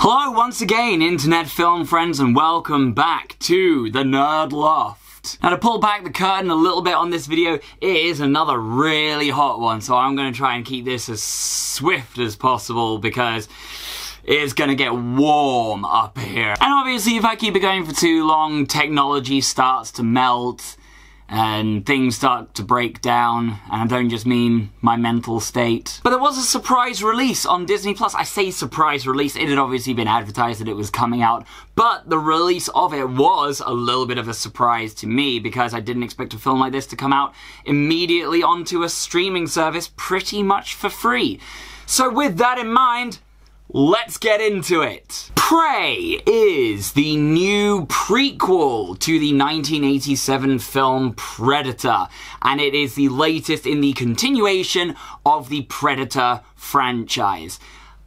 Hello once again, internet film friends, and welcome back to the Nerd Loft. Now, to pull back the curtain a little bit on this video, it is another really hot one, so I'm going to try and keep this as swift as possible because it's going to get warm up here. And obviously, if I keep it going for too long, technology starts to melt and things start to break down, and I don't just mean my mental state. But there was a surprise release on Disney+. I say surprise release, it had obviously been advertised that it was coming out, but the release of it was a little bit of a surprise to me because I didn't expect a film like this to come out immediately onto a streaming service pretty much for free. So with that in mind, let's get into it. Prey is the new prequel to the 1987 film Predator, and it is the latest in the continuation of the Predator franchise.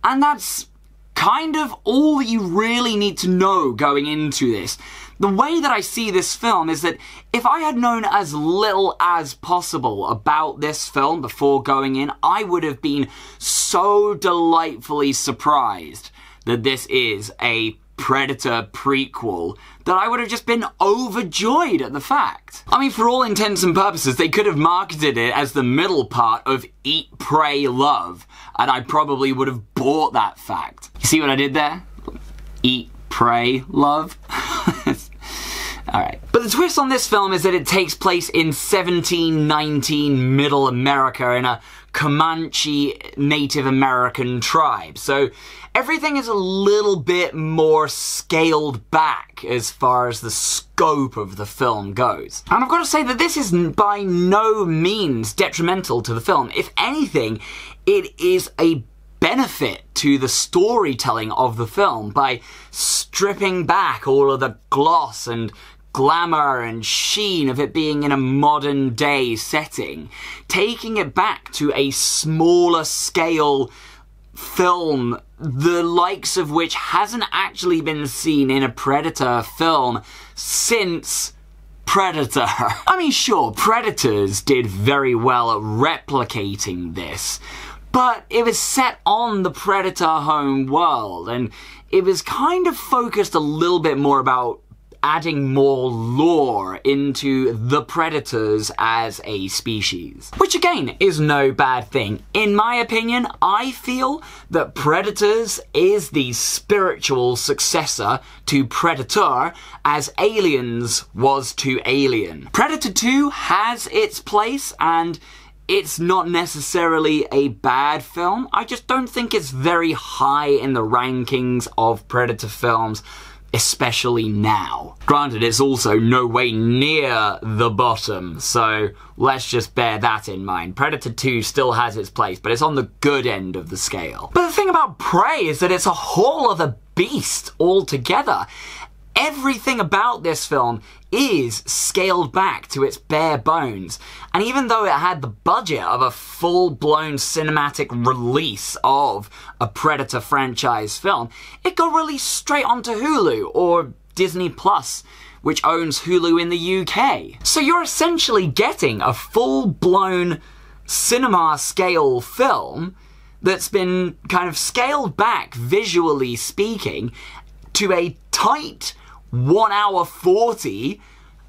And that's kind of all you really need to know going into this. The way that I see this film is that if I had known as little as possible about this film before going in, I would have been so delightfully surprised that this is a Predator prequel that I would have just been overjoyed at the fact. I mean, for all intents and purposes, they could have marketed it as the middle part of Eat, Pray, Love, and I probably would have bought that fact. You see what I did there? Eat, Pray, Love? Alright. But the twist on this film is that it takes place in 1719 Middle America in a Comanche Native American tribe. So everything is a little bit more scaled back as far as the scope of the film goes. And I've got to say that this is by no means detrimental to the film. If anything, it is a benefit to the storytelling of the film by stripping back all of the gloss and glamour and sheen of it being in a modern day setting, taking it back to a smaller scale film, the likes of which hasn't actually been seen in a Predator film since Predator. I mean, sure, Predators did very well at replicating this, but it was set on the Predator home world, and it was kind of focused a little bit more about adding more lore into the Predators as a species. Which again, is no bad thing. In my opinion, I feel that Predators is the spiritual successor to Predator as Aliens was to Alien. Predator 2 has its place, and it's not necessarily a bad film. I just don't think it's very high in the rankings of Predator films, especially now. Granted, it's also no way near the bottom, so let's just bear that in mind. Predator 2 still has its place, but it's on the good end of the scale. But the thing about Prey is that it's a whole other beast altogether. Everything about this film is scaled back to its bare bones, and even though it had the budget of a full-blown cinematic release of a Predator franchise film, it got released straight onto Hulu, or Disney+, which owns Hulu in the UK. So you're essentially getting a full-blown cinema-scale film that's been kind of scaled back, visually speaking, to a tight 1 hour 40,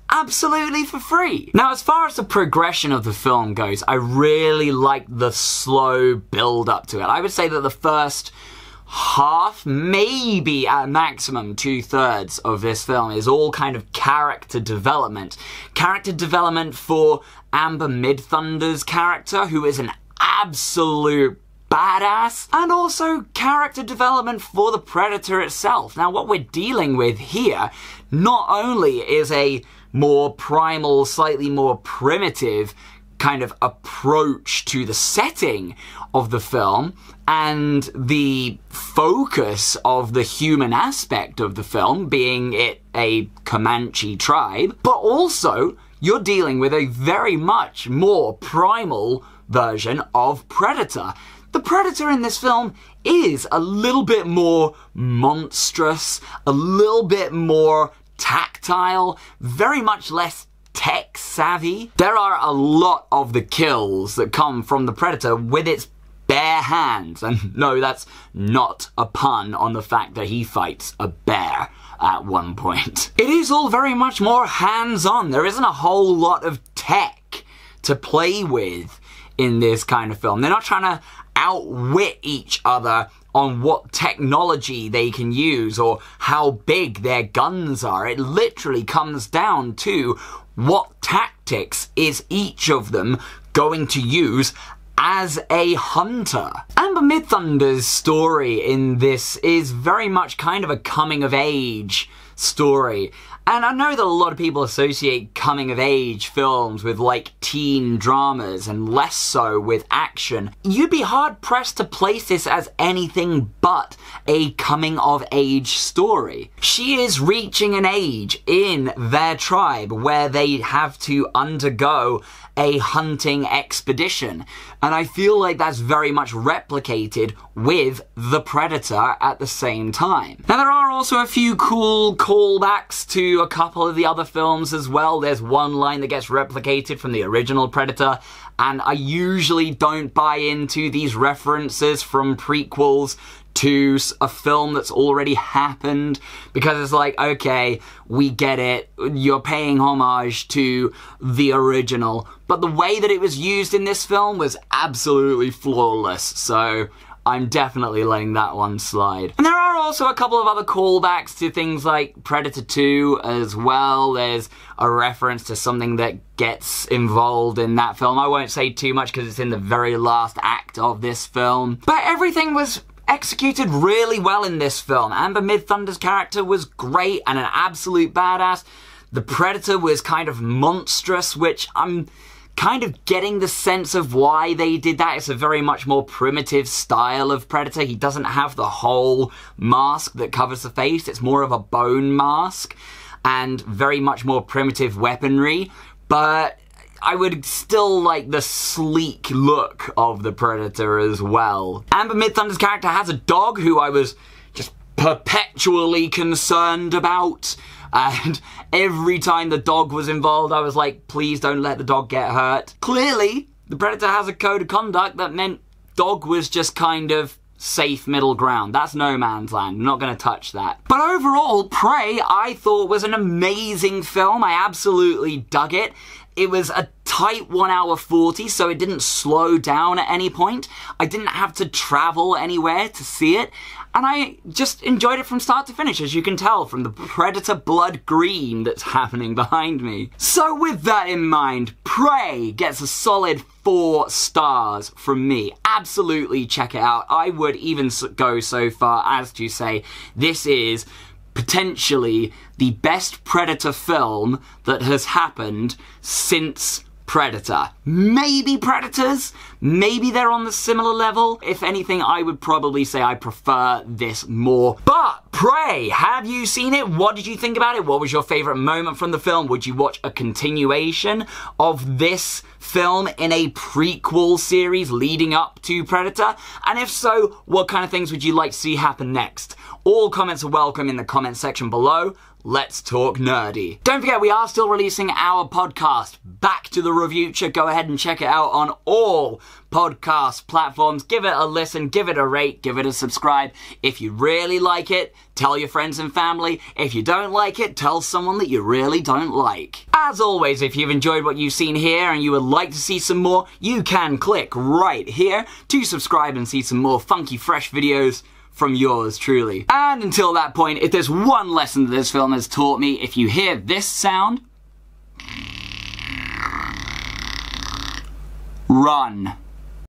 absolutely for free. Now, as far as the progression of the film goes, I really like the slow build up to it. I would say that the first half, maybe at maximum 2/3 of this film is all kind of character development. Character development for Amber Midthunder's character, who is an absolute badass, and also character development for the Predator itself. Now, what we're dealing with here not only is a more primal, slightly more primitive kind of approach to the setting of the film and the focus of the human aspect of the film, being it a Comanche tribe, but also you're dealing with a very much more primal version of Predator. The Predator in this film is a little bit more monstrous, a little bit more tactile, very much less tech-savvy. There are a lot of the kills that come from the Predator with its bare hands. And no, that's not a pun on the fact that he fights a bear at one point. It is all very much more hands-on. There isn't a whole lot of tech to play with in this kind of film. They're not trying to outwit each other on what technology they can use or how big their guns are. It literally comes down to what tactics is each of them going to use as a hunter. Amber Midthunder's story in this is very much kind of a coming-of-age story. And I know that a lot of people associate coming-of-age films with, like, teen dramas and less so with action. You'd be hard-pressed to place this as anything but a coming-of-age story. She is reaching an age in their tribe where they have to undergo a hunting expedition. And I feel like that's very much replicated with the Predator at the same time. Now, there are also a few cool callbacks to a couple of the other films as well. There's one line that gets replicated from the original Predator, and I usually don't buy into these references from prequels to a film that's already happened, because it's like, okay, we get it, you're paying homage to the original, but the way that it was used in this film was absolutely flawless, so I'm definitely letting that one slide. And there are also a couple of other callbacks to things like Predator 2 as well. There's a reference to something that gets involved in that film. I won't say too much because it's in the very last act of this film. But everything was executed really well in this film. Amber Midthunder's character was great and an absolute badass. The Predator was kind of monstrous, which I'm kind of getting the sense of why they did that. It's a very much more primitive style of Predator. He doesn't have the whole mask that covers the face. It's more of a bone mask and very much more primitive weaponry, but I would still like the sleek look of the Predator as well. Amber Midthunder's character has a dog who I was just perpetually concerned about, and every time the dog was involved I was like, please don't let the dog get hurt. Clearly, the Predator has a code of conduct that meant dog was just kind of safe middle ground. That's no man's land. I'm not going to touch that. But overall, Prey, I thought was an amazing film. I absolutely dug it. It was a tight 1 hour 40, so it didn't slow down at any point. I didn't have to travel anywhere to see it, and I just enjoyed it from start to finish, as you can tell from the Predator blood green that's happening behind me. So with that in mind, Prey gets a solid 4 stars from me. Absolutely check it out. I would even go so far as to say this is potentially the best Predator film that has happened since Predator. Maybe Predators? Maybe they're on the similar level. If anything, I would probably say I prefer this more. But Prey, have you seen it? What did you think about it? What was your favourite moment from the film? Would you watch a continuation of this film in a prequel series leading up to Predator? And if so, what kind of things would you like to see happen next? All comments are welcome in the comment section below. Let's talk nerdy. Don't forget, we are still releasing our podcast, Back to the Reviewture. Go ahead and check it out on all podcast platforms. Give it a listen, give it a rate, give it a subscribe. If you really like it, tell your friends and family. If you don't like it, tell someone that you really don't like. As always, if you've enjoyed what you've seen here and you would like to see some more, you can click right here to subscribe and see some more funky, fresh videos from yours truly. And until that point, if there's one lesson that this film has taught me, if you hear this sound, run.